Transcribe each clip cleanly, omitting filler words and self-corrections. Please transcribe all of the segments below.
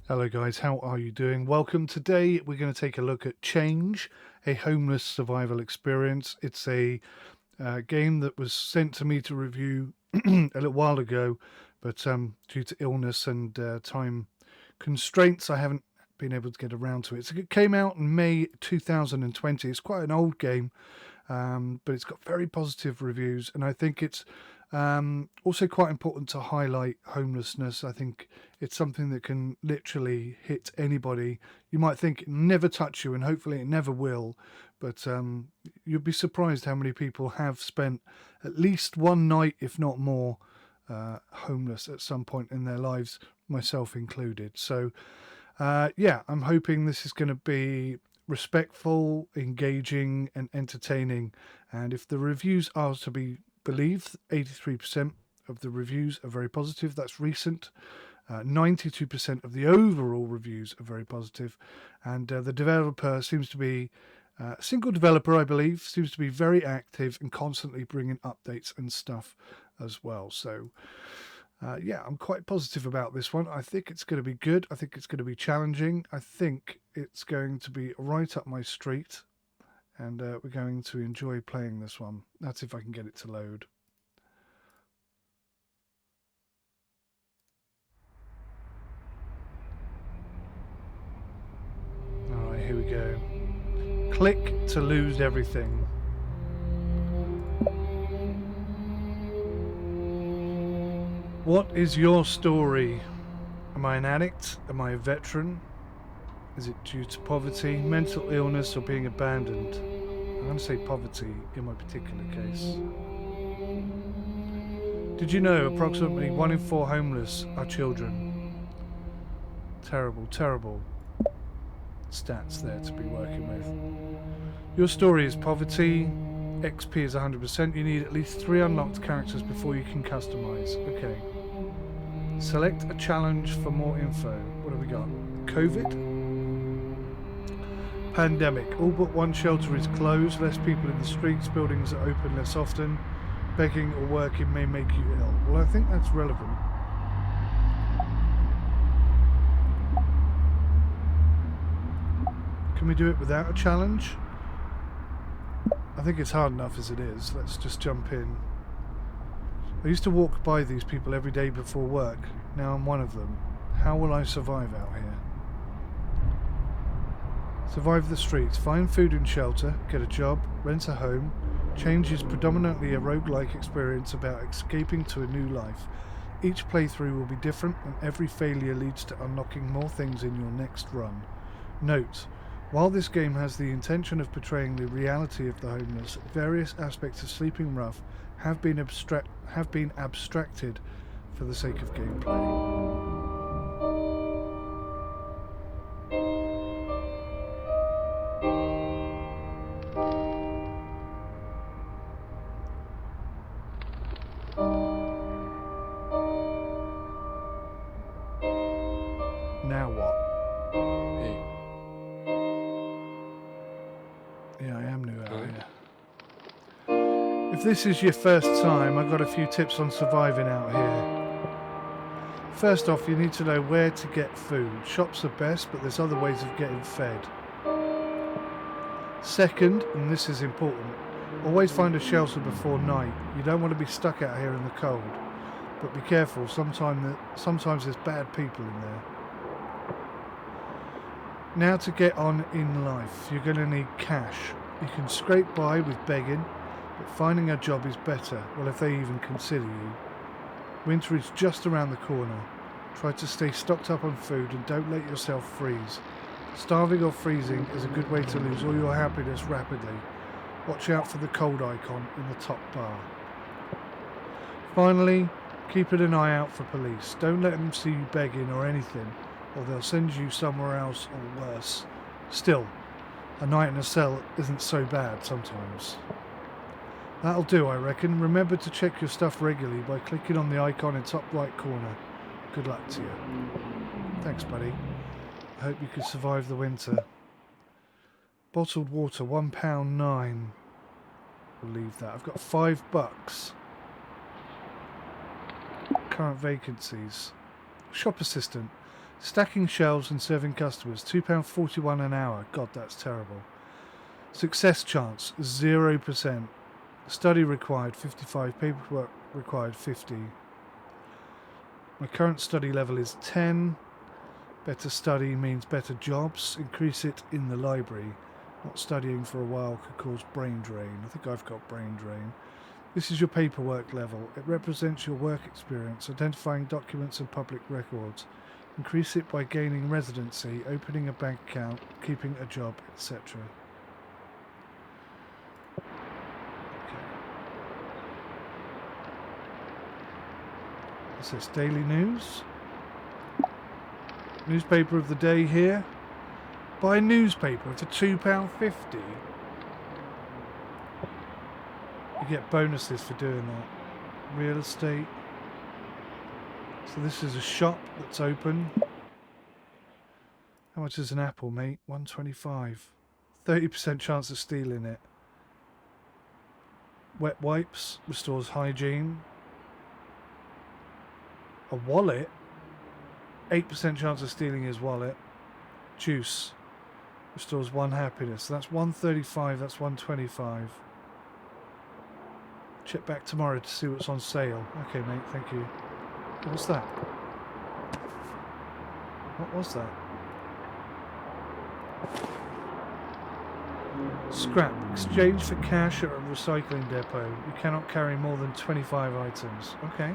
Hello guys, how are you doing? Welcome. Today we're going to take a look at Change, a homeless survival experience. It's a game that was sent to me to review a little while ago, but due to illness and time constraints, I haven't been able to get around to it. So it came out in May 2020. It's quite an old game, but it's got very positive reviews, and I think it's also quite important to highlight homelessness. I think it's something that can literally hit anybody. You might think it never touch you, and hopefully it never will, but you'd be surprised how many people have spent at least one night, if not more, homeless at some point in their lives, myself included. So yeah, I'm hoping this is going to be respectful, engaging, and entertaining. And if the reviews are to be believed, 83% of the reviews are very positive. That's recent. 92% of the overall reviews are very positive. And the developer seems to be a single developer, I believe, seems to be very active and constantly bringing updates and stuff as well. So yeah, I'm quite positive about this one. I think it's going to be good. I think it's going to be challenging. I think it's going to be right up my street, and we're going to enjoy playing this one. That's if I can get it to load. All right, here we go. Click to lose everything. What is your story? Am I an addict? Am I a veteran? Is it due to poverty, mental illness, or being abandoned? I'm going to say poverty in my particular case. Did you know approximately 1 in 4 homeless are children? Terrible, terrible stats there to be working with. Your story is poverty. XP is 100%. You need at least 3 unlocked characters before you can customize. Okay. Select a challenge for more info. What have we got? COVID? Pandemic. All but one shelter is closed. Less people in the streets. Buildings are open less often. Begging or working may make you ill. Well, I think that's relevant. Can we do it without a challenge? I think it's hard enough as it is. Let's just jump in. I used to walk by these people every day before work. Now I'm one of them. How will I survive out here? Survive the streets. Find food and shelter. Get a job. Rent a home. Change is predominantly a roguelike experience about escaping to a new life. Each playthrough will be different, and every failure leads to unlocking more things in your next run. Note: while this game has the intention of portraying the reality of the homeless, various aspects of sleeping rough have been abstracted for the sake of gameplay. Now what? Hey, Yeah, I am new out alright. here. If this is your first time, I've got a few tips on surviving out here. First off, you need to know where to get food. Shops are best, but there's other ways of getting fed. Second, and this is important, always find a shelter before night. You don't want to be stuck out here in the cold, but be careful, sometimes there's bad people in there. Now to get on in life, you're going to need cash. You can scrape by with begging, but finding a job is better, well, if they even consider you. Winter is just around the corner. Try to stay stocked up on food and don't let yourself freeze. Starving or freezing is a good way to lose all your happiness rapidly. Watch out for the cold icon in the top bar. Finally, keeping an eye out for police. Don't let them see you begging or anything, or they'll send you somewhere else or worse. Still, a night in a cell isn't so bad sometimes. That'll do, I reckon. Remember to check your stuff regularly by clicking on the icon in top right corner. Good luck to you. Thanks, buddy. I hope you can survive the winter. Bottled water, £1.09. We'll leave that. I've got $5. Current vacancies. Shop assistant. Stacking shelves and serving customers, £2.41 an hour. God, that's terrible. Success chance, 0%. Study required, 55. Paperwork required, 50. My current study level is 10. Better study means better jobs. Increase it in the library. Not studying for a while could cause brain drain. I think I've got brain drain. This is your paperwork level. It represents your work experience, identifying documents and public records. Increase it by gaining residency, opening a bank account, keeping a job, etc. Okay. What's this? Daily news? Newspaper of the day here. Buy a newspaper for £2.50. You get bonuses for doing that. Real estate. So this is a shop that's open. How much is an apple, mate? 125. 30% chance of stealing it. Wet wipes restores hygiene. A wallet. 8% chance of stealing his wallet. Juice restores 1 happiness. So that's 135. That's 125. Check back tomorrow to see what's on sale. Okay, mate. Thank you. What's that? What was that? Scrap. Exchange for cash at a recycling depot. You cannot carry more than 25 items. Okay.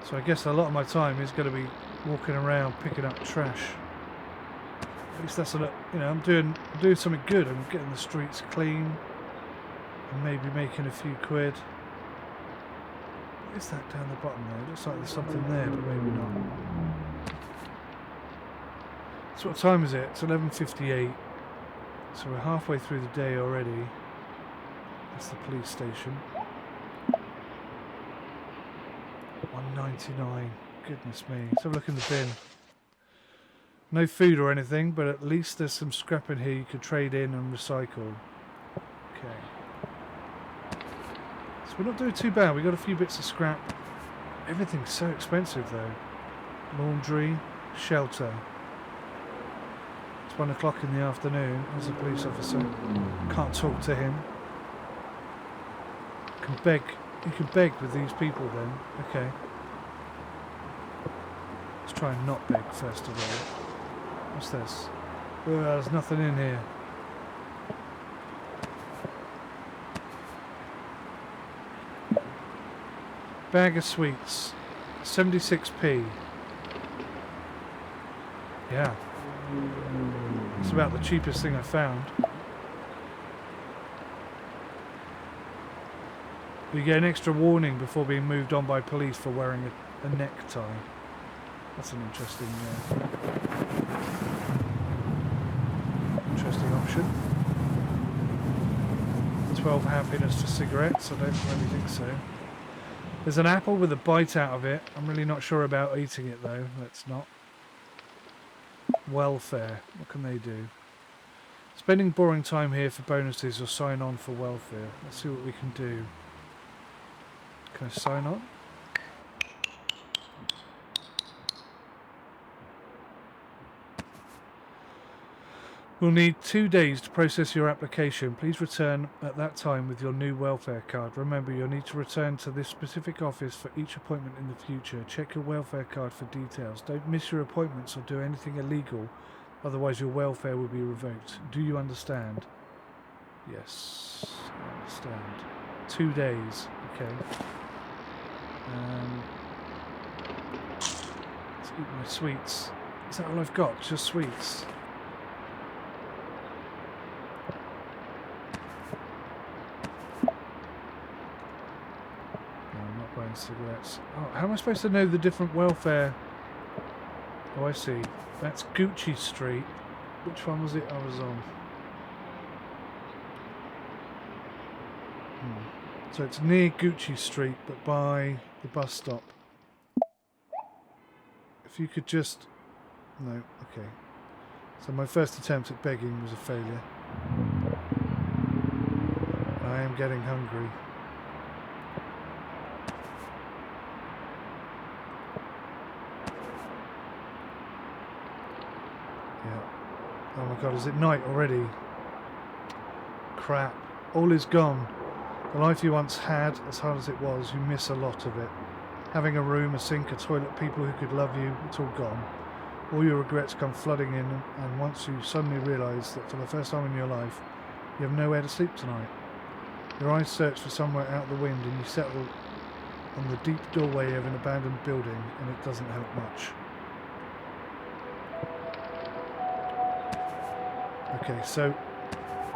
So I guess a lot of my time is going to be walking around picking up trash. At least that's a lot. You know, I'm doing something good. I'm getting the streets clean and maybe making a few quid. What is that down the bottom there? It looks like there's something there, but maybe not. So what time is it? It's 11:58. So we're halfway through the day already. That's the police station. 199. Goodness me. Let's have a look in the bin. No food or anything, but at least there's some scrap in here you could trade in and recycle. Okay. So we're not doing too bad. We got a few bits of scrap. Everything's so expensive though. Laundry, shelter. It's 1 o'clock in the afternoon. There's a police officer. Can't talk to him. Can beg. You can beg with these people then. Okay. Let's try and not beg first of all. What's this? Oh, there's nothing in here. Bag of sweets. 76p. Yeah. It's about the cheapest thing I found. You get an extra warning before being moved on by police for wearing a necktie. That's an interesting option. 12 happiness for cigarettes. I don't really think so. There's an apple with a bite out of it. I'm really not sure about eating it though. Let's not. Welfare. What can they do? Spending boring time here for bonuses or sign on for welfare. Let's see what we can do. Can I sign on? We'll need 2 days to process your application. Please return at that time with your new welfare card. Remember, you'll need to return to this specific office for each appointment in the future. Check your welfare card for details. Don't miss your appointments or do anything illegal, otherwise your welfare will be revoked. Do you understand? Yes, I understand. 2 days. Okay. Let's eat my sweets. Is that all I've got? Just sweets? Cigarettes. Oh, how am I supposed to know the different welfare? Oh, I see. That's Gsci:η:𝗁 Street. Which one was it I was on? So it's near Gsci:η:𝗁 Street, but by the bus stop. If you could just... No, okay. So my first attempt at begging was a failure. I am getting hungry. my god, is it night already? Crap. All is gone. The life you once had, as hard as it was, you miss a lot of it. Having a room, a sink, a toilet, people who could love you, it's all gone. All your regrets come flooding in, and once you suddenly realise that for the first time in your life, you have nowhere to sleep tonight. Your eyes search for somewhere out the wind, and you settle on the deep doorway of an abandoned building, and it doesn't help much. Okay, so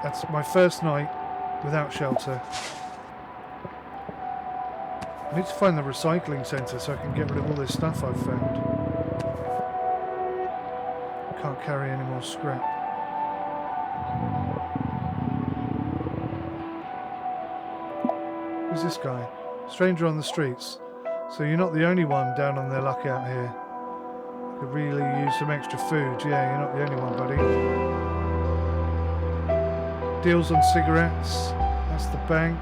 that's my first night without shelter. I need to find the recycling centre so I can get rid of all this stuff I've found. Can't carry any more scrap. Who's this guy? Stranger on the streets. So you're not the only one down on their luck out here. Could really use some extra food. Yeah, you're not the only one, buddy. Deals on cigarettes. That's the bank.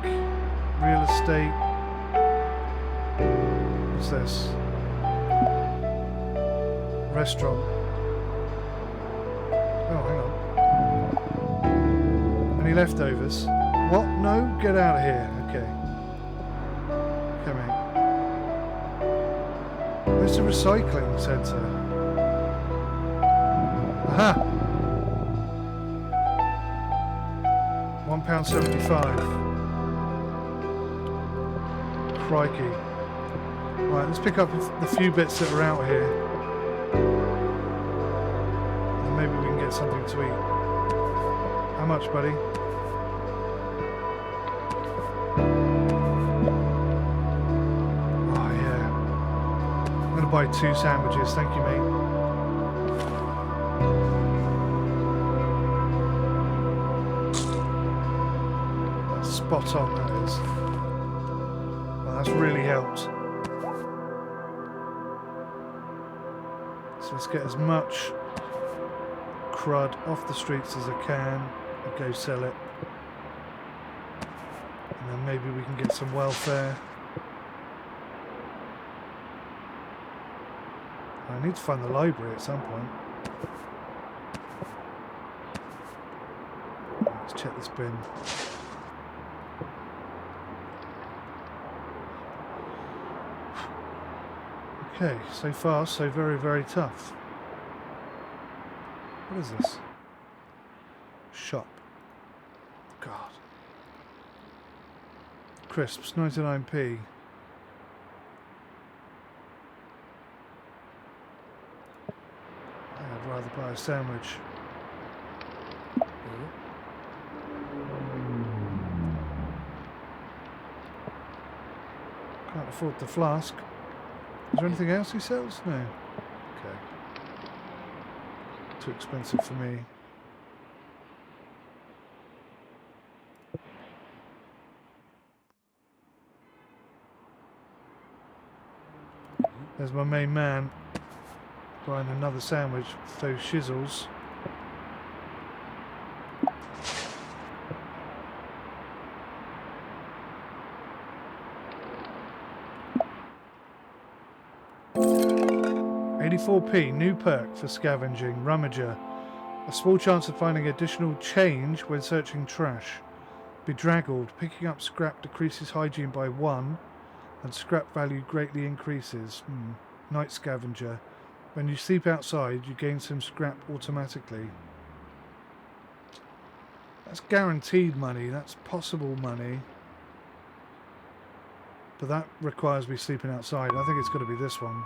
Real estate. What's this? Restaurant. Oh, hang on. Any leftovers? What? No? Get out of here. Okay. Come in. Where's the recycling centre? Aha! £1.75. Crikey. Right, let's pick up the few bits that are out here. And maybe we can get something to eat. How much, buddy? Oh, yeah. I'm going to buy 2 sandwiches. Thank you, mate. Spot on, that is. Well, that's really helped. So let's get as much crud off the streets as I can and go sell it. And then maybe we can get some welfare. I need to find the library at some point. Let's check this bin. Okay, so far, so very, very tough. What is this? Shop. God. Crisps, 99p. I'd rather buy a sandwich. Can't afford the flask. Is there anything else he sells? No. Okay. Too expensive for me. There's my main man buying another sandwich with those shizzles. £84p, new perk for scavenging, rummager. A small chance of finding additional change when searching trash. Bedraggled, picking up scrap decreases hygiene by 1 and scrap value greatly increases. Night scavenger. When you sleep outside, you gain some scrap automatically. That's guaranteed money, that's possible money. But that requires me sleeping outside. I think it's got to be this one.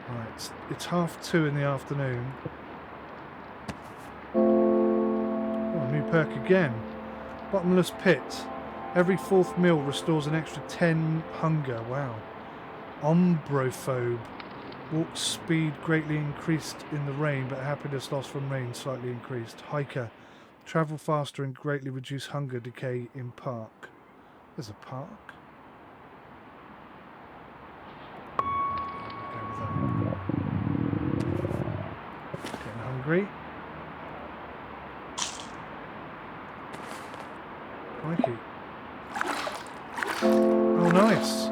Right, it's 2:30 in the afternoon. Oh, new perk again. Bottomless pit. Every 4th meal restores an extra 10 hunger. Wow. 𝗦𝘂𝗶𝗯𝗄. Walk speed greatly increased in the rain, but happiness lost from rain slightly increased. 𝗤𝘂𝗍𝗂. Travel faster and greatly reduce hunger decay in park. There's a park. Getting hungry. Crikey. Oh, nice.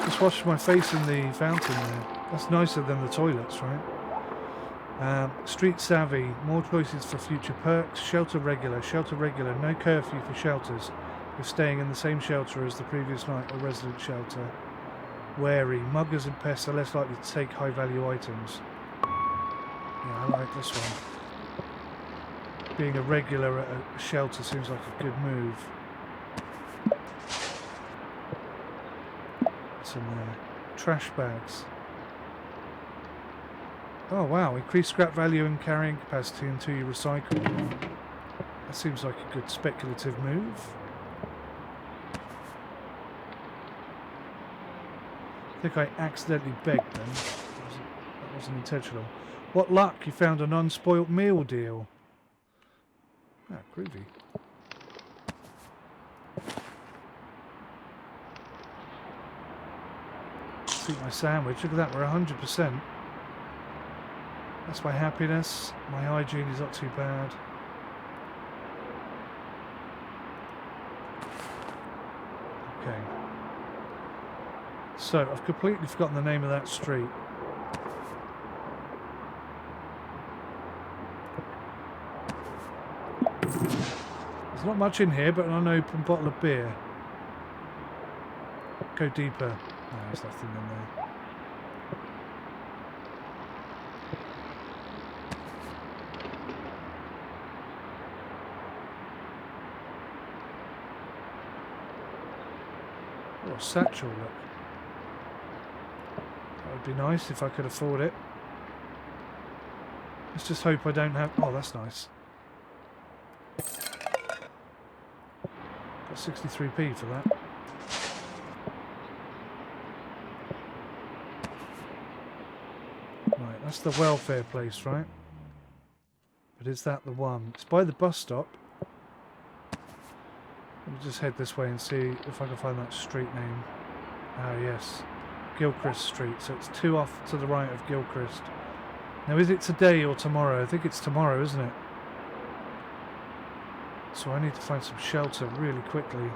Just washed my face in the fountain there. That's nicer than the toilets, right? Street savvy, more choices for future perks. Shelter regular, no curfew for shelters if staying in the same shelter as the previous night or resident shelter. Wary, muggers and pests are less likely to take high value items. Yeah, I like this one. Being a regular at a shelter seems like a good move. What's in there? Trash bags. Oh wow, increased scrap value and carrying capacity until you recycle. That seems like a good speculative move. I think I accidentally begged them. That wasn't intentional. What luck, you found an unspoilt meal deal. Ah, groovy. Let's eat my sandwich. Look at that, we're 100%. That's my happiness. My hygiene is not too bad. Okay. So, I've completely forgotten the name of that street. There's not much in here, but an unopened bottle of beer. Go deeper. No, there's nothing in there. Oh, a satchel, look. That would be nice if I could afford it. Let's just hope I don't have... Oh, that's nice. Got 63p for that. Right, that's the welfare place, right? But is that the one? It's by the bus stop. Let me just head this way and see if I can find that street name. Ah, yes. 𝗤𝗂𝗃 Street. So it's 2 off to the right of 𝗤𝗂𝗃. Now, is it today or tomorrow? I think it's tomorrow, isn't it? So I need to find some shelter really quickly.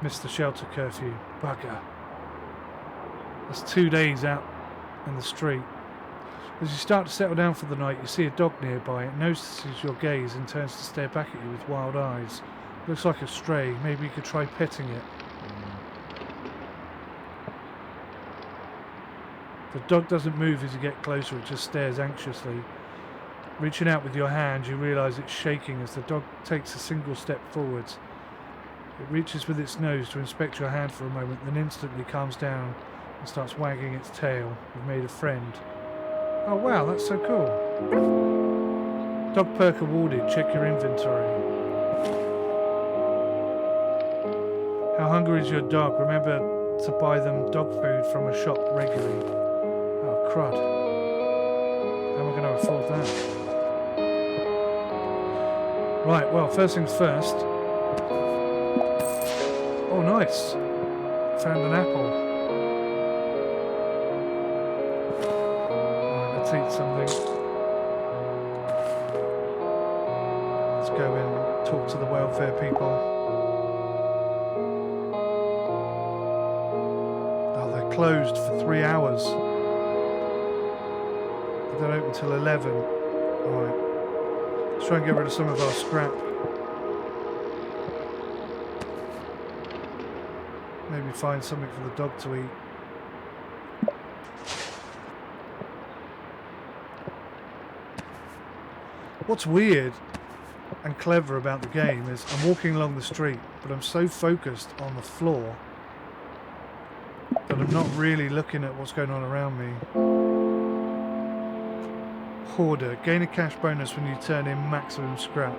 Missed the shelter curfew. Bugger. That's 2 days out in the street. As you start to settle down for the night, you see a dog nearby. It notices your gaze and turns to stare back at you with wild eyes. Looks like a stray. Maybe you could try petting it. The dog doesn't move as you get closer, it just stares anxiously. Reaching out with your hand, you realise it's shaking as the dog takes a single step forwards. It reaches with its nose to inspect your hand for a moment, then instantly calms down and starts wagging its tail. You've made a friend. Oh wow, that's so cool. Dog perk awarded, check your inventory. How hungry is your dog? Remember to buy them dog food from a shop regularly. Oh crud. How am I going to afford that? Right, well, first things first. Oh nice. Found an apple. Eat something. Let's go and talk to the welfare people. Oh, they're closed for 3 hours. They don't open till 11. Alright. Let's try and get rid of some of our scrap. Maybe find something for the dog to eat. What's weird and clever about the game is I'm walking along the street, but I'm so focused on the floor that I'm not really looking at what's going on around me. Hoarder. Gain a cash bonus when you turn in maximum scrap.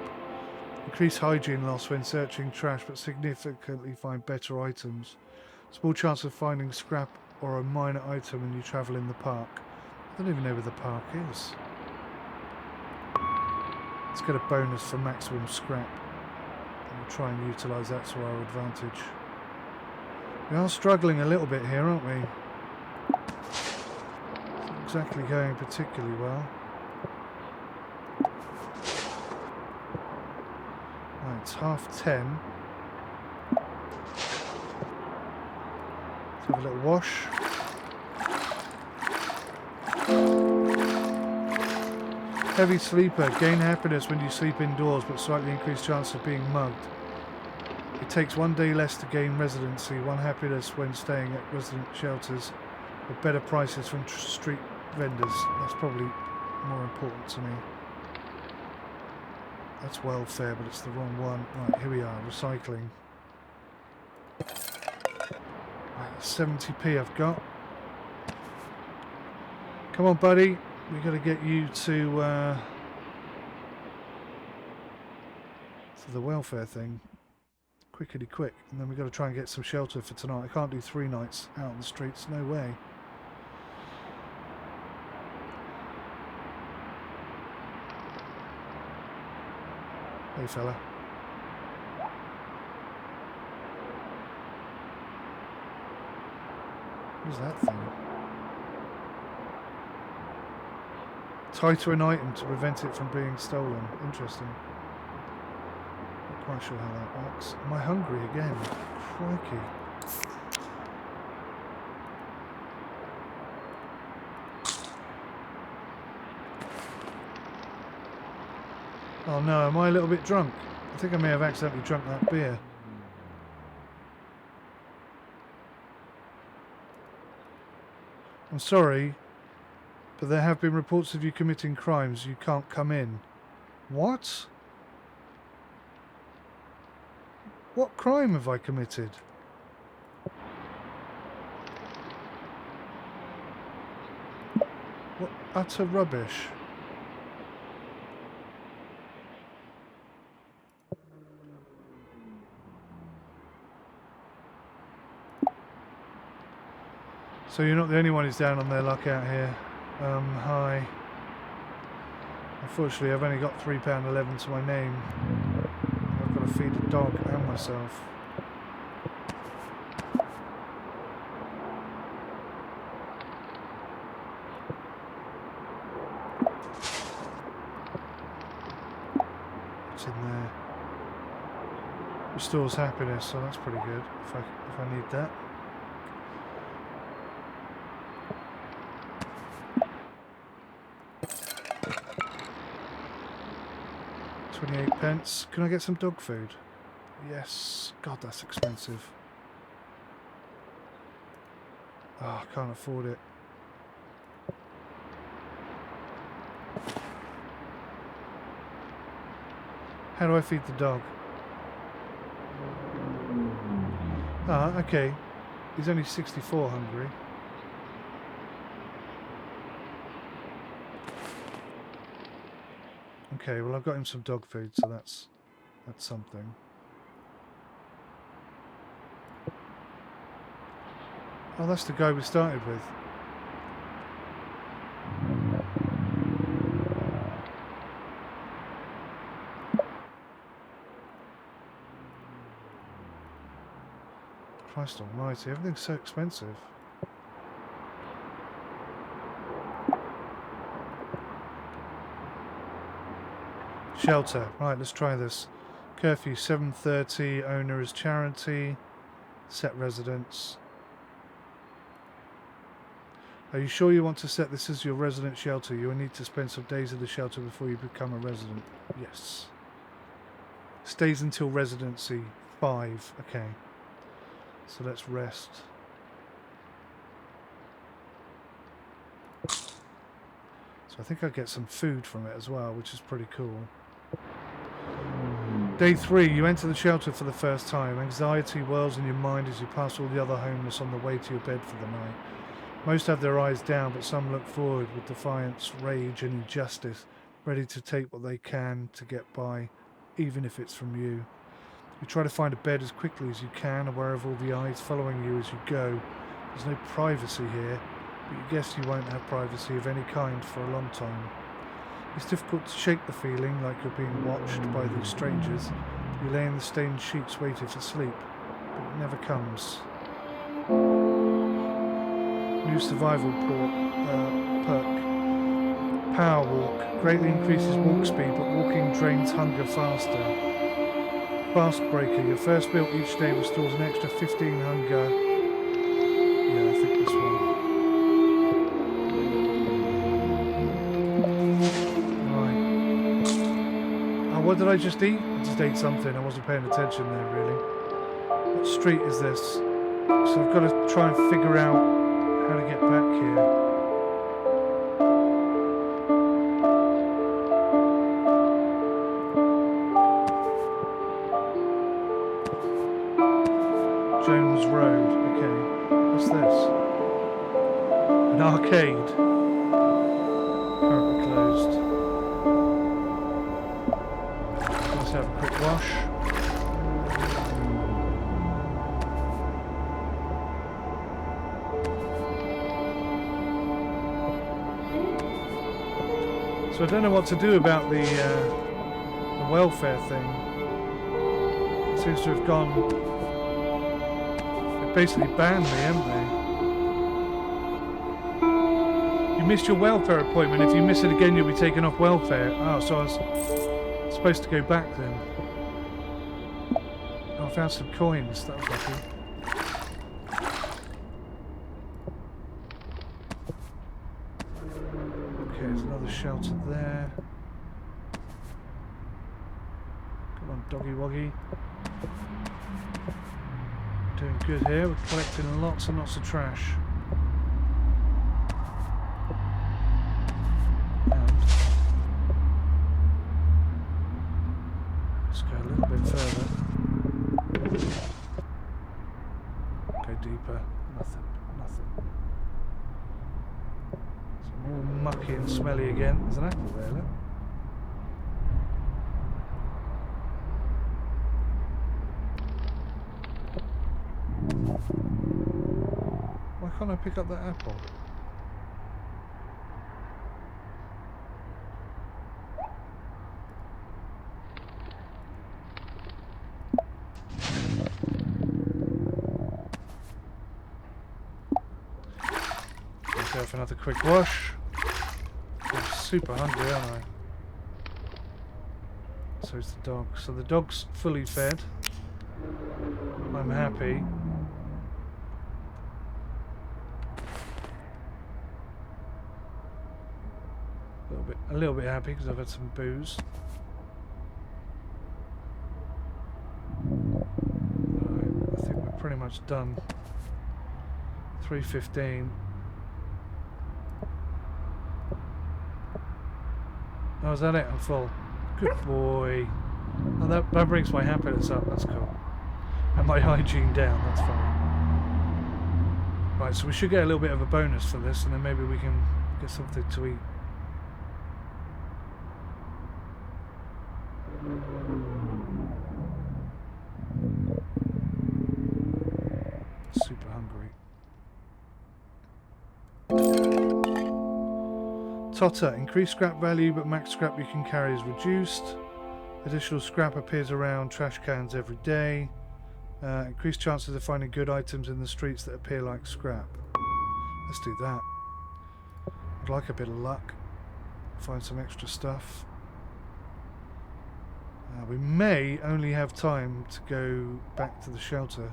Increase hygiene loss when searching trash, but significantly find better items. Small chance of finding scrap or a minor item when you travel in the park. I don't even know where the park is. Let's get a bonus for maximum scrap. And we'll try and utilise that to our advantage. We are struggling a little bit here, aren't we? It's not exactly going particularly well. Right, it's 10:30. Let's have a little wash. Heavy sleeper. Gain happiness when you sleep indoors, but slightly increased chance of being mugged. It takes 1 day less to gain residency. 1 happiness when staying at resident shelters with better prices from street vendors. That's probably more important to me. That's welfare, but it's the wrong one. Right, here we are. Recycling. Right, 70p I've got. Come on, buddy. We got to get you to the welfare thing. Quickity quick. And then we got to try and get some shelter for tonight. I can't do 3 nights out on the streets. No way. Hey, fella. What is that thing? Tie to an item to prevent it from being stolen. Interesting. Not quite sure how that works. Am I hungry again? Crikey. Oh no, am I a little bit drunk? I think I may have accidentally drunk that beer. I'm sorry, but there have been reports of you committing crimes. You can't come in. What? What crime have I committed? What utter rubbish. So you're not the only one who's down on their luck out here. Hi. Unfortunately, I've only got £3.11 to my name. I've got to feed the dog and myself. What's in there? Restores happiness, so that's pretty good if I need that. £28. Can I get some dog food? Yes. God, that's expensive. Oh, I can't afford it. How do I feed the dog? Ah, okay. He's only 64 hungry. Okay, well I've got him some dog food, so that's something. Oh, that's the guy we started with. Christ almighty, everything's so expensive. Shelter. Right, let's try this. Curfew 7:30. Owner is charity. Set residence. Are you sure you want to set this as your resident shelter? You will need to spend some days at the shelter before you become a resident. Yes. Stays until residency 5. Okay. So let's rest. So I think I get some food from it as well, which is pretty cool. Day 3, you enter the shelter for the first time. Anxiety whirls in your mind as you pass all the other homeless on the way to your bed for the night. Most have their eyes down, but some look forward with defiance, rage and injustice, ready to take what they can to get by, even if it's from you. You try to find a bed as quickly as you can, aware of all the eyes following you as you go. There's no privacy here, but you guess you won't have privacy of any kind for a long time. It's difficult to shake the feeling like you're being watched by these strangers. You lay in the stained sheets waiting for sleep, but it never comes. New survival perk. Power walk. Greatly increases walk speed, but walking drains hunger faster. Fast breaker. Your first meal each day restores an extra 15 hunger what did I just eat? I just ate something. I wasn't paying attention there, really. What street is this? So I've got to try and figure out how to get back here. Jones Road. Okay. What's this? An arcade. Currently closed. Let's have a quick wash. So I don't know what to do about the welfare thing. It seems to have gone. They basically banned me, haven't they? You missed your welfare appointment. If you miss it again, you'll be taken off welfare. Oh, so I was supposed to go back then. Oh, I found some coins. That was lucky. Okay, there's another shelter there. Come on, doggy woggy. Doing good here. We're collecting lots and lots of trash. And let's go a little bit further. Go deeper. Nothing. Nothing. All mucky and smelly again. There's an apple there, look. Why can't I pick up that apple? Go for another quick wash. I'm super hungry, aren't I? So's the dog. So the dog's fully fed. I'm happy. A little bit happy because I've had some booze. Right, I think we're pretty much done. 3:15. Oh, is that it? I'm full. Good boy. Oh, that brings my happiness up. That's cool. And my hygiene down. That's funny. Right, so we should get a little bit of a bonus for this, and then maybe we can get something to eat. Super hungry. Totter. Increased scrap value, but max scrap you can carry is reduced. Additional scrap appears around trash cans every day. Increased chances of finding good items in the streets that appear like scrap. Let's do that. I'd like a bit of luck. Find some extra stuff. We may only have time to go back to the shelter.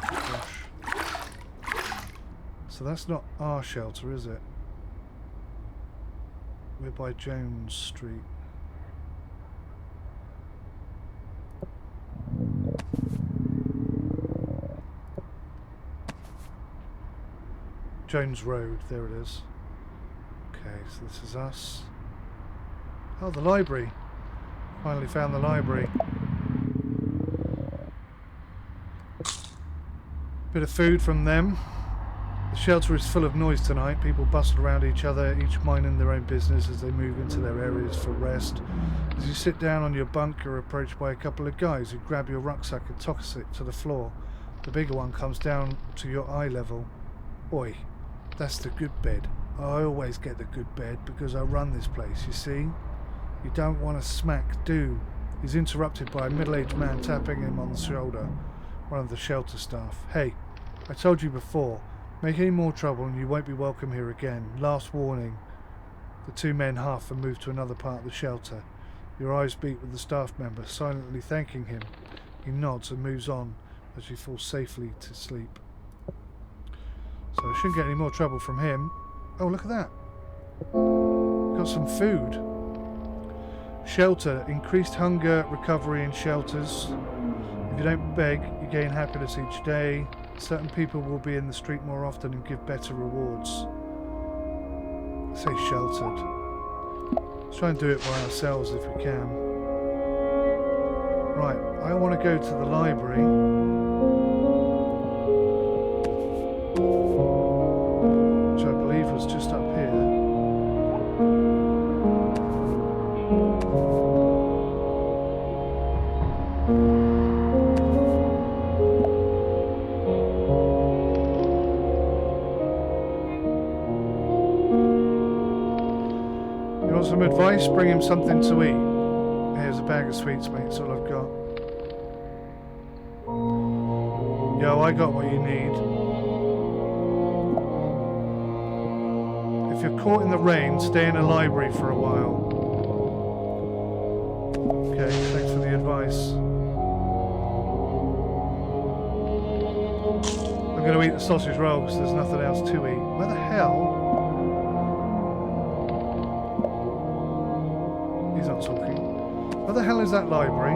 Gosh. So that's not our shelter, is it? We're by Jones Street. Jones Road, there it is. Okay, so this is us. Oh, the library. Finally found the library. Bit of food from them. The shelter is full of noise tonight. People bustle around each other, each minding their own business as they move into their areas for rest. As you sit down on your bunk, you're approached by a couple of guys who grab your rucksack and toss it to the floor. The bigger one comes down to your eye level. Oi, that's the good bed. I always get the good bed because I run this place, you see? You don't want to smack, do? He's interrupted by a middle-aged man tapping him on the shoulder, one of the shelter staff. Hey, I told you before, make any more trouble and you won't be welcome here again. Last warning. The two men huff and move to another part of the shelter. Your eyes beat with the staff member, silently thanking him. He nods and moves on as you fall safely to sleep. So I shouldn't get any more trouble from him. Oh, look at that. Got some food. Shelter. Increased hunger recovery in shelters. If you don't beg, you gain happiness each day. Certain people will be in the street more often and give better rewards. Let's say sheltered. Let's try and do it by ourselves if we can. Right, I want to go to the library. Which I believe was just up here. You want some advice? Bring him something to eat. Here's a bag of sweets, mate. That's all I've got. Yo, I got what you need. If you're caught in the rain, stay in a library for a while. Okay, thanks for the advice. I'm going to eat the sausage roll because there's nothing else to eat. Where the hell? He's not talking. Where the hell is that library?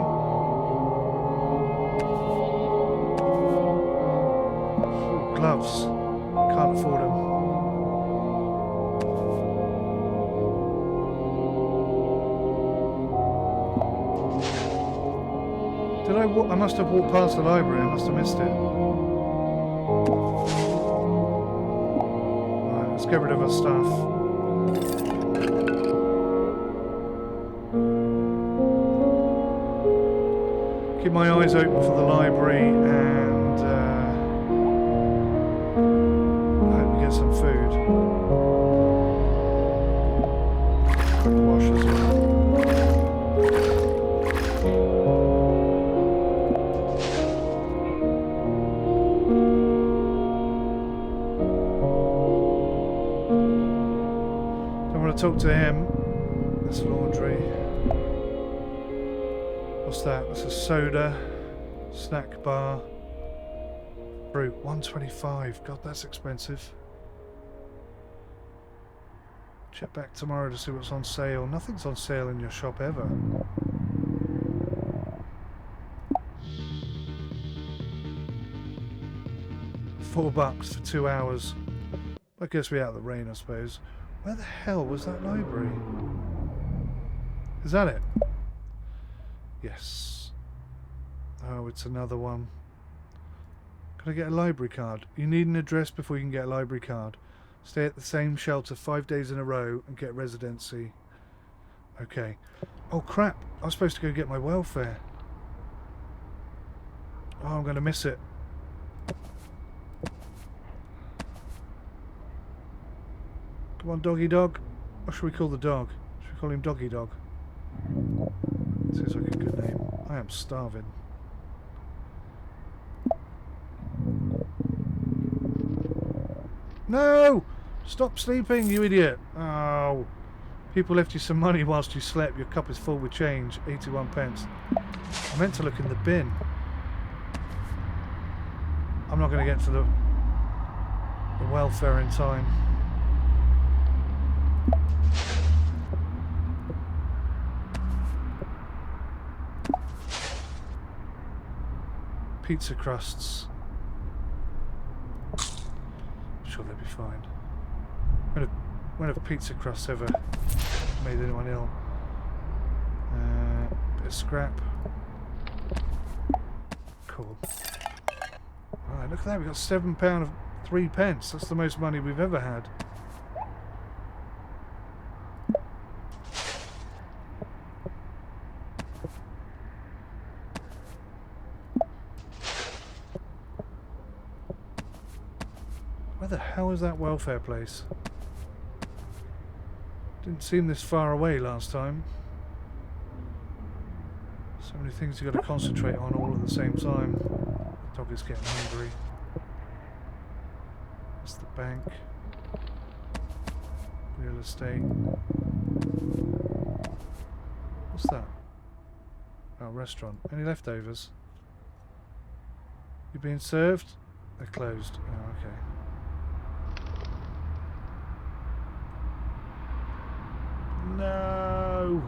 Ooh, gloves. Can't afford them. Did I walk? I must have walked past the library. I must have missed it. Right, let's get rid of our stuff. Keep my eyes open for the library, and I hope we get some food. Quick wash as well. Don't want to talk to him. That's laundry. What's that? That's a soda, snack bar, fruit, $1.25. God, that's expensive. Check back tomorrow to see what's on sale. Nothing's on sale in your shop ever. $4 for 2 hours. I guess we're out of the rain, I suppose. Where the hell was that library? Is that it? Yes. Oh, it's another one. Can I get a library card? You need an address before you can get a library card. Stay at the same shelter 5 days in a row and get residency. Okay. Oh crap, I was supposed to go get my welfare. Oh, I'm going to miss it. Come on, doggy dog. What should we call the dog? Should we call him Doggy Dog? Seems like a good name. I am starving. No! Stop sleeping, you idiot! Oh. People left you some money whilst you slept. Your cup is full with change. 81 pence. I meant to look in the bin. I'm not going to get to the welfare in time. Pizza crusts. I'm sure they'll be fine. When have pizza crusts ever made anyone ill? Bit of scrap. Cool. Alright, look at that. We've got £7.03. That's the most money we've ever had. Where the hell is that welfare place? Didn't seem this far away last time. So many things you've got to concentrate on all at the same time. The dog is getting hungry. That's the bank. Real estate. What's that? Oh, restaurant. Any leftovers? You being served? They're closed. Oh, okay. No!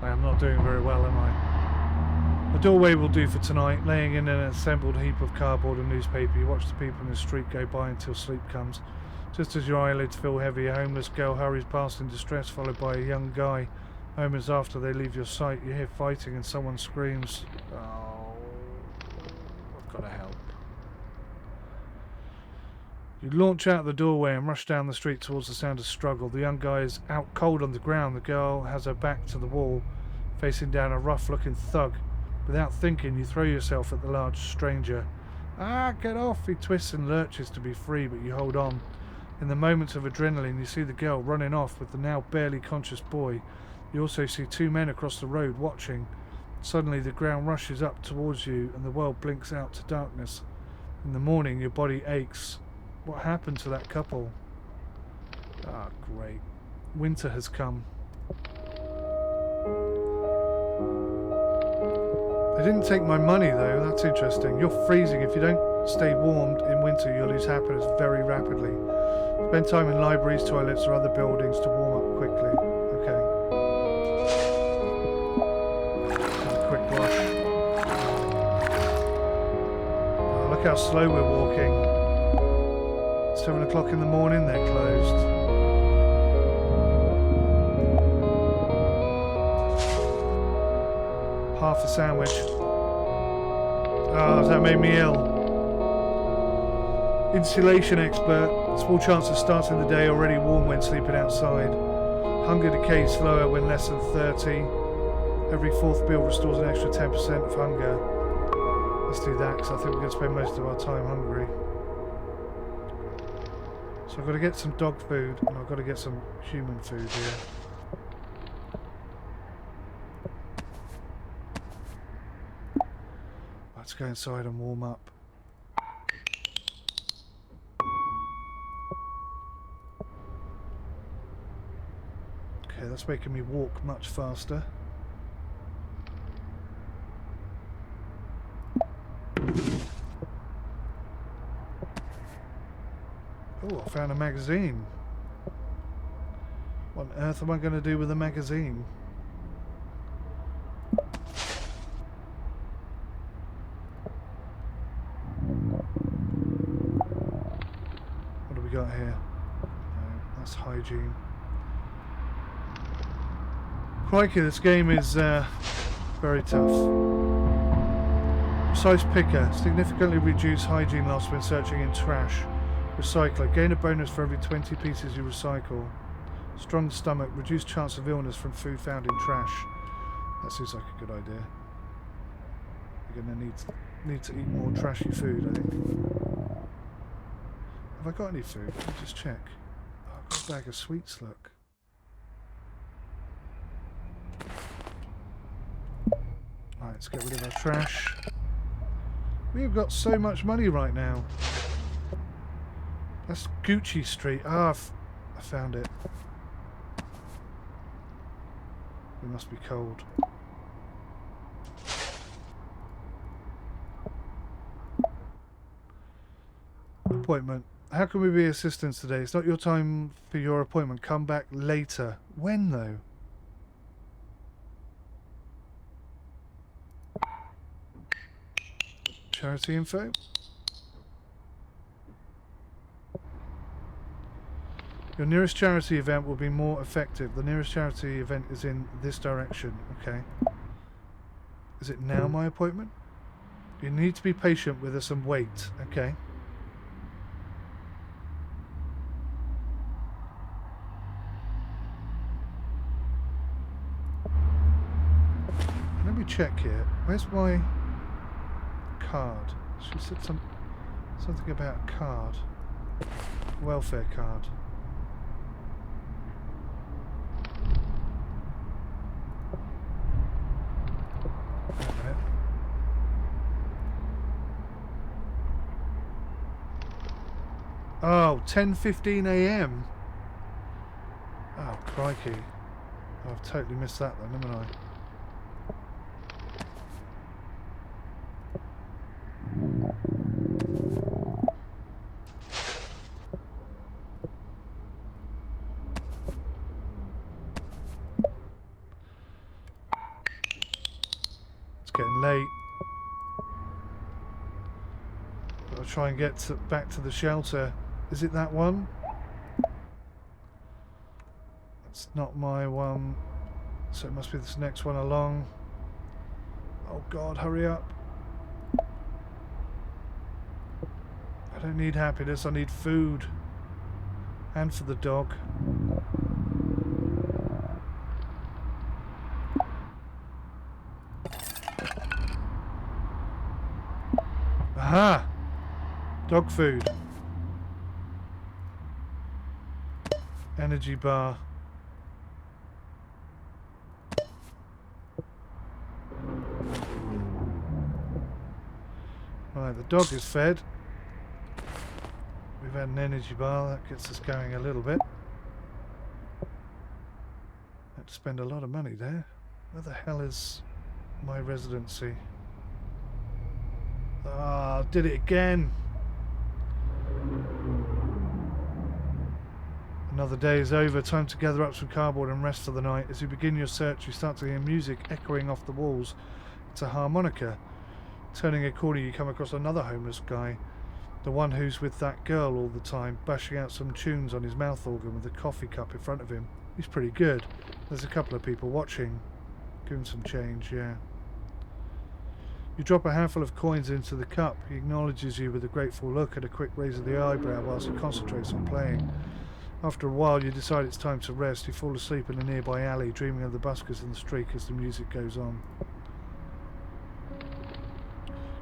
I'm not doing very well, am I? A doorway will do for tonight. Laying in an assembled heap of cardboard and newspaper, you watch the people in the street go by until sleep comes. Just as your eyelids feel heavy, a homeless girl hurries past in distress, followed by a young guy. Moments after they leave your sight, you hear fighting and someone screams, "Oh, I've got to help." You launch out the doorway and rush down the street towards the sound of struggle. The young guy is out cold on the ground. The girl has her back to the wall, facing down a rough-looking thug. Without thinking, you throw yourself at the large stranger. "Ah, get off!" He twists and lurches to be free, but you hold on. In the moments of adrenaline, you see the girl running off with the now barely conscious boy. You also see two men across the road watching. Suddenly, the ground rushes up towards you and the world blinks out to darkness. In the morning, your body aches. What happened to that couple? Ah, great. Winter has come. They didn't take my money though, that's interesting. You're freezing. If you don't stay warmed in winter, you'll lose happiness very rapidly. Spend time in libraries, toilets or other buildings to warm up quickly. Okay. Have a quick wash. Oh, look how slow we're walking. 7 o'clock in the morning, they're closed. Half a sandwich. Oh, that made me ill. Insulation expert. Small chance of starting the day already warm when sleeping outside. Hunger decays slower when less than 30. Every fourth meal restores an extra 10% of hunger. Let's do that because I think we're going to spend most of our time hungry. So I've got to get some dog food and I've got to get some human food here. Let's go inside and warm up. Okay, that's making me walk much faster. Oh, I found a magazine. What on earth am I going to do with a magazine? What do we got here? No, that's hygiene. Crikey, this game is very tough. Precise picker. Significantly reduce hygiene loss when searching in trash. Recycler. Gain a bonus for every 20 pieces you recycle. Strong stomach. Reduced chance of illness from food found in trash. That seems like a good idea. You're going to need to eat more trashy food, I think. Have I got any food? Let me just check. Oh, I've got a bag of sweets, look. Right, let's get rid of our trash. We've got so much money right now. That's Gucci Street. Ah, I found it. It must be cold. Appointment. How can we be assistants today? It's not your time for your appointment. Come back later. When though? Charity info. Your nearest charity event will be more effective. The nearest charity event is in this direction. Okay. Is it now my appointment? You need to be patient with us and wait. Okay. Let me check here. Where's my card? She said something about a card. Welfare card. Oh, 10:15 AM. Oh, crikey. I've totally missed that then, haven't I? getting late. I'll try and get back to the shelter. Is it that one? That's not my one. So it must be this next one along. Oh God, hurry up. I don't need happiness, I need food. And for the dog. Aha! Dog food. Energy bar. Right, the dog is fed. We've had an energy bar, that gets us going a little bit. Had to spend a lot of money there. Where the hell is my residency? Ah, did it again. Another day is over. Time to gather up some cardboard and rest for the night. As you begin your search, you start to hear music echoing off the walls. It's a harmonica. Turning a corner, you come across another homeless guy. The one who's with that girl all the time, bashing out some tunes on his mouth organ with a coffee cup in front of him. He's pretty good. There's a couple of people watching. Give him some change, yeah. You drop a handful of coins into the cup. He acknowledges you with a grateful look and a quick raise of the eyebrow whilst he concentrates on playing. After a while, you decide it's time to rest. You fall asleep in a nearby alley, dreaming of the buskers in the street as the music goes on.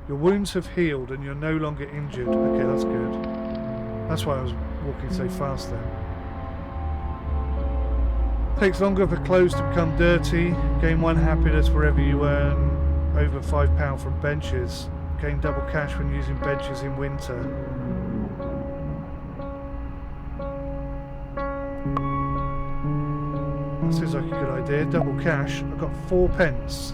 Your wounds have healed and you're no longer injured. Okay, that's good. That's why I was walking so fast then. Takes longer for clothes to become dirty. Gain 1 happiness wherever you earn over £5 from benches. Gain double cash when using benches in winter. That seems like a good idea. Double cash. I've got 4 pence.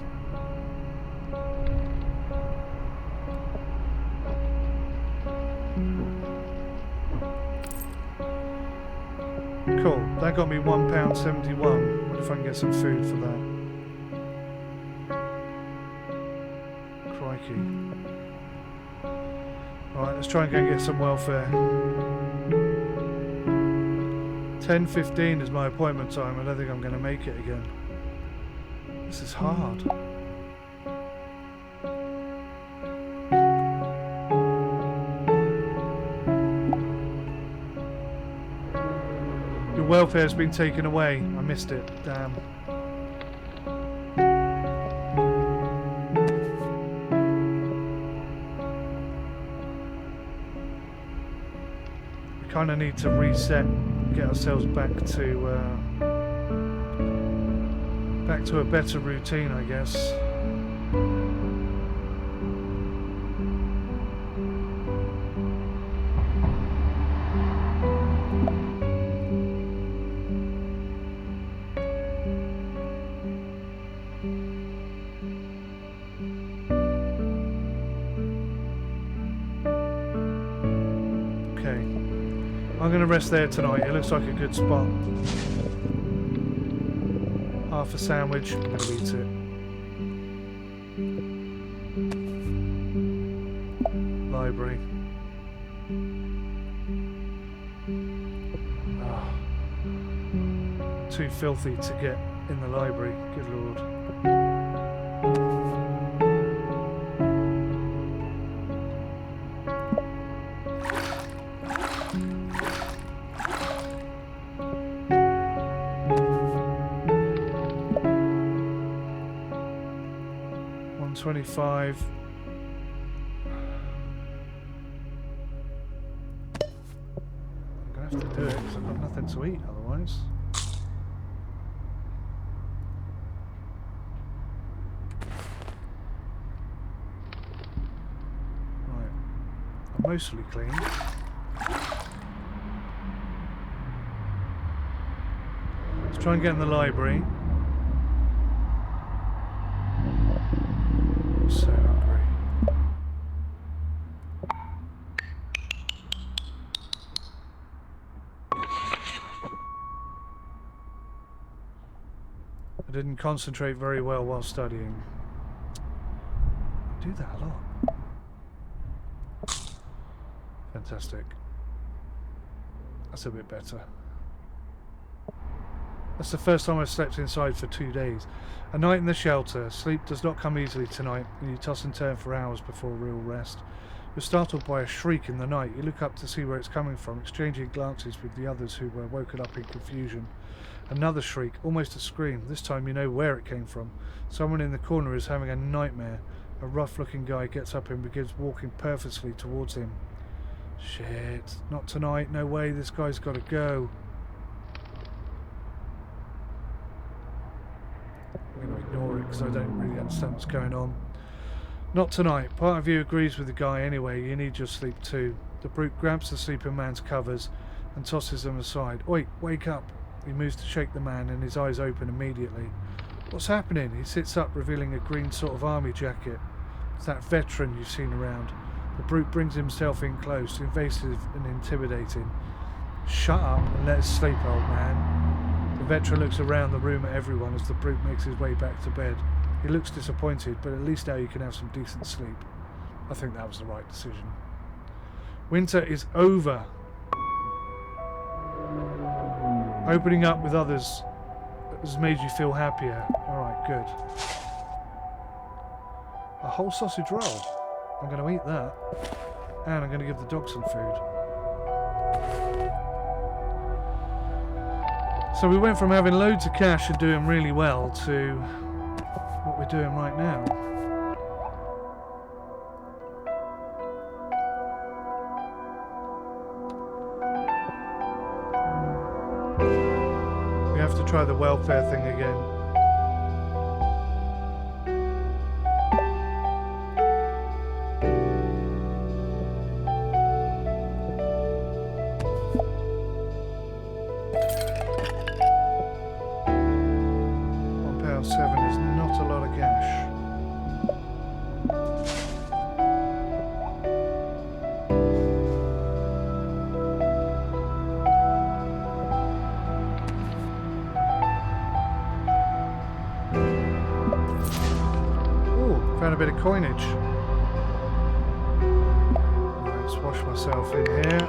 Cool. That got me £1.71. What if I can get some food for that? Crikey. Alright, let's try and go and get some welfare. 10:15 is my appointment time. I don't think I'm going to make it again. This is hard. Your welfare has been taken away. I missed it. Damn. We kind of need to reset, get ourselves back to a better routine, I guess. I'm going to rest there tonight. It looks like a good spot. Half a sandwich. I'm going to eat it. Library. Oh. Too filthy to get in the library. Good Lord. $25. I'm gonna have to do it because I've got nothing to eat otherwise. Right, I'm mostly clean. Let's try and get in the library. So hungry. I didn't concentrate very well while studying. do that a lot. Fantastic. That's a bit better. That's the first time I've slept inside for 2 days. A night in the shelter. Sleep does not come easily tonight, and you toss and turn for hours before real rest. You're startled by a shriek in the night. You look up to see where it's coming from, exchanging glances with the others who were woken up in confusion. Another shriek, almost a scream. This time you know where it came from. Someone in the corner is having a nightmare. A rough-looking guy gets up and begins walking purposely towards him. Shit, not tonight, no way, this guy's got to go. I'm going to ignore it because I don't really understand what's going on. Not tonight. Part of you agrees with the guy anyway. You need your sleep too. The brute grabs the sleeping man's covers and tosses them aside. Oi, wake up. He moves to shake the man and his eyes open immediately. What's happening? He sits up, revealing a green sort of army jacket. It's that veteran you've seen around. The brute brings himself in close, invasive and intimidating. Shut up and let us sleep, old man. The veteran looks around the room at everyone as the brute makes his way back to bed. He looks disappointed, but at least now you can have some decent sleep. I think that was the right decision. Winter is over. Opening up with others has made you feel happier. Alright, good. A whole sausage roll. I'm going to eat that. And I'm going to give the dog some food. So we went from having loads of cash and doing really well to what we're doing right now. We have to try the welfare thing again. £1.07 is not a lot of cash. Found a bit of coinage. Let's wash myself in here.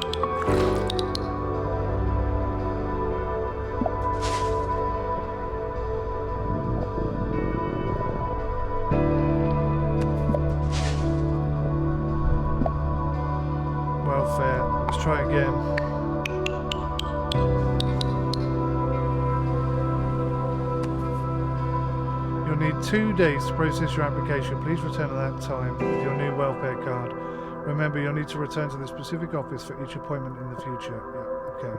Welfare. Let's try again. You'll need 2 days to process your application. Please return at that time with your new welfare card. Remember, you'll need to return to the specific office for each appointment in the future. Yeah, okay.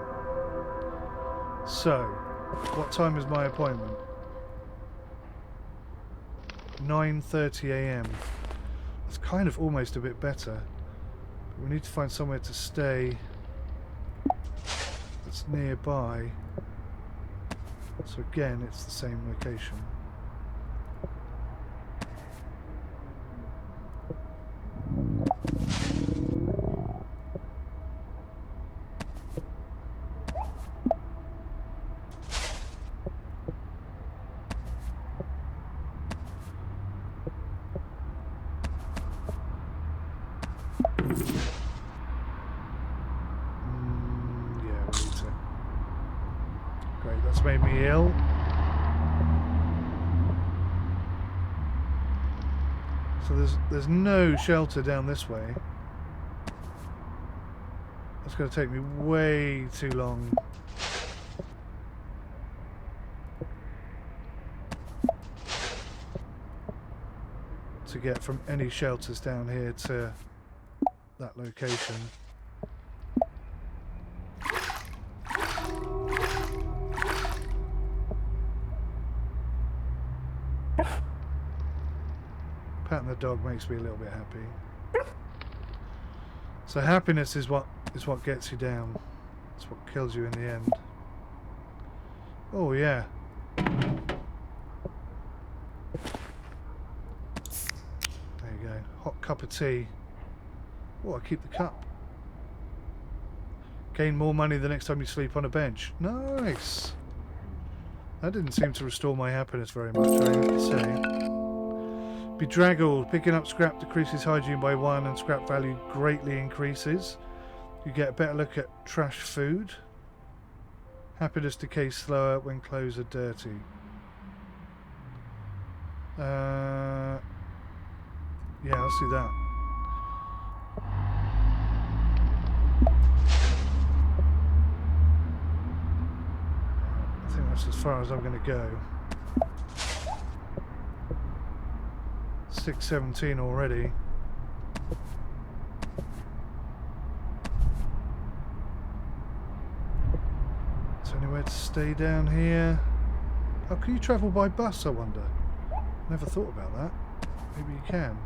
So, what time is my appointment? 9:30 AM. That's kind of almost a bit better. But we need to find somewhere to stay that's nearby. So again, it's the same location. Yeah, we need to. Great, that's made me ill. So there's no shelter down this way. That's going to take me way too long. To get from any shelters down here to that location. Patting the dog makes me a little bit happy. So happiness is what gets you down. It's what kills you in the end. Oh yeah. There you go. Hot cup of tea. Oh, I keep the cup. Gain more money the next time you sleep on a bench. Nice. That didn't seem to restore my happiness very much, I have to say. Bedraggled. Picking up scrap decreases hygiene by 1 and scrap value greatly increases. You get a better look at trash food. Happiness decays slower when clothes are dirty. Yeah, let's do that. I think that's as far as I'm going to go. 6:17 already. Is there anywhere to stay down here? How can you travel by bus, I wonder? Never thought about that. Maybe you can.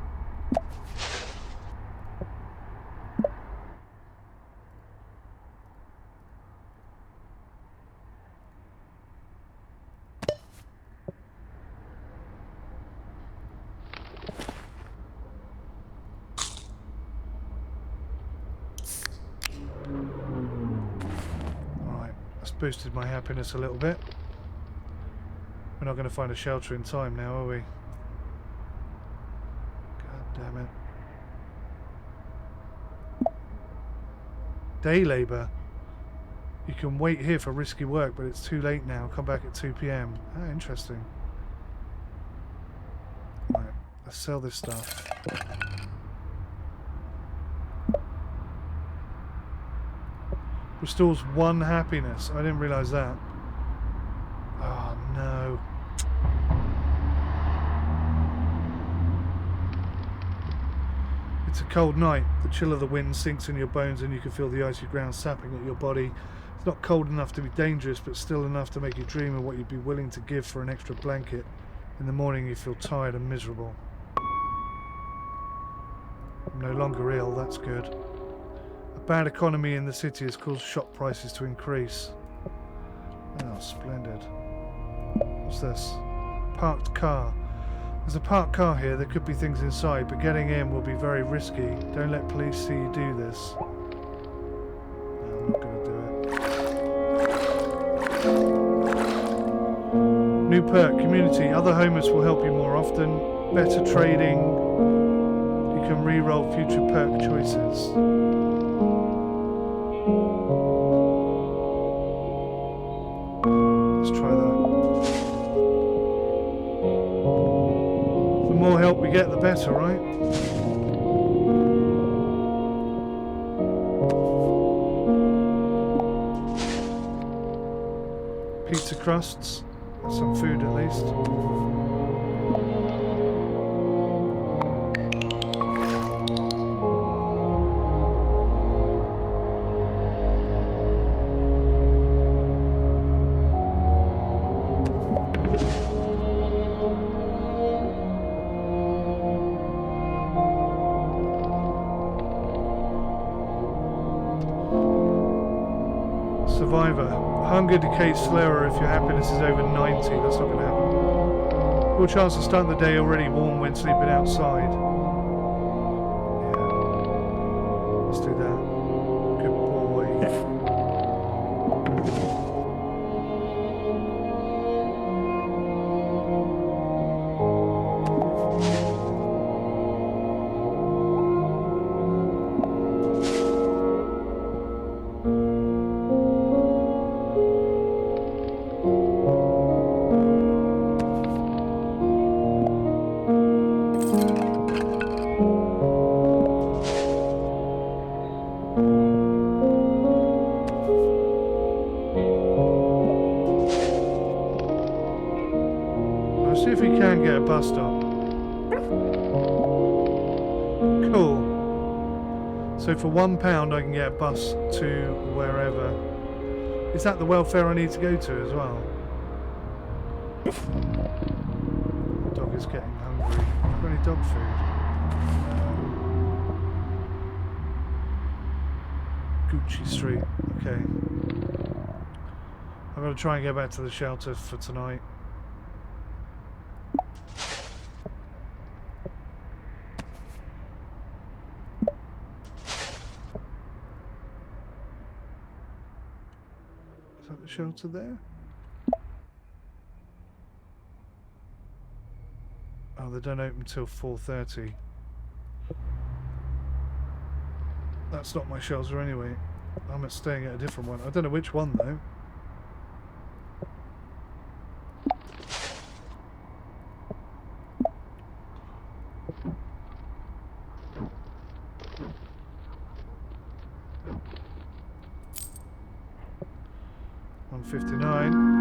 Boosted my happiness a little bit. We're not going to find a shelter in time now, are we? God damn it. Day labour. You can wait here for risky work, but it's too late now. Come back at 2 PM. Ah, interesting. Right, let's sell this stuff. Restores 1 happiness. I didn't realise that. Oh no. It's a cold night. The chill of the wind sinks in your bones and you can feel the icy ground sapping at your body. It's not cold enough to be dangerous, but still enough to make you dream of what you'd be willing to give for an extra blanket. In the morning you feel tired and miserable. I'm no longer ill, that's good. Bad economy in the city has caused shop prices to increase. Oh, splendid. What's this? Parked car. There's a parked car here. There could be things inside, but getting in will be very risky. Don't let police see you do this. No, I'm not going to do it. New perk, community. Other homeless will help you more often. Better trading. You can re-roll future perk choices. Let's try that. The more help we get, the better, right? Pizza crusts. That's some food at least. Survivor. Hunger decays slower if your happiness is over 90. That's not going to happen. More chance of starting the day already warm when sleeping outside. Yeah. Let's do that. Good boy. See if we can get a bus stop. Cool. So for £1 I can get a bus to wherever. Is that the welfare I need to go to as well? The dog is getting hungry. Got any dog food? 𝗤𝗄𝗄𝗯𝗄𝗏 Street. Okay. I'm going to try and get back to the shelter for tonight. Is that the shelter there? Oh, Oh, they don't open till 4:30. That's not my shelter anyway. I'm staying at a different one. I don't know which one though. $159.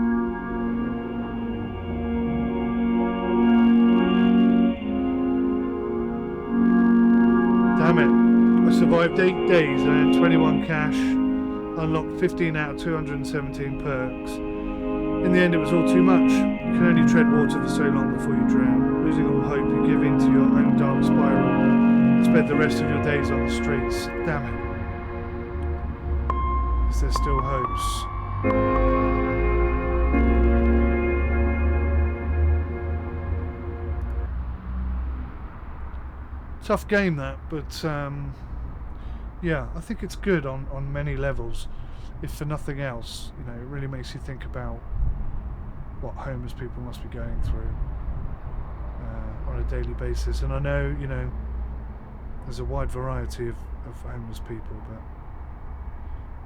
Damn it. I survived 8 days and earned 21 cash, unlocked 15 out of 217 perks. In the end it was all too much. You can only tread water for so long before you drown. Losing all hope, you give in to your own dark spiral and spend the rest of your days on the streets. Damn it. Is there still hopes? Tough game that, but yeah, I think it's good on many levels. If for nothing else, you know, it really makes you think about what homeless people must be going through on a daily basis. And I know, you know, there's a wide variety of homeless people, but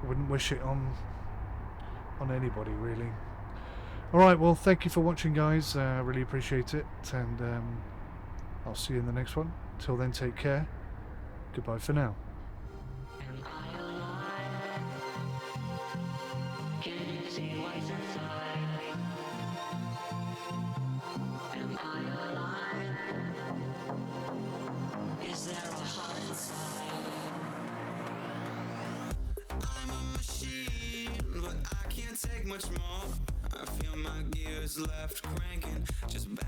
I wouldn't wish it on anybody really. Alright, well, thank you for watching, guys. I really appreciate it, and I'll see you in the next one. Till then, take care. Goodbye for now. Take much more. I feel my gears left cranking just back.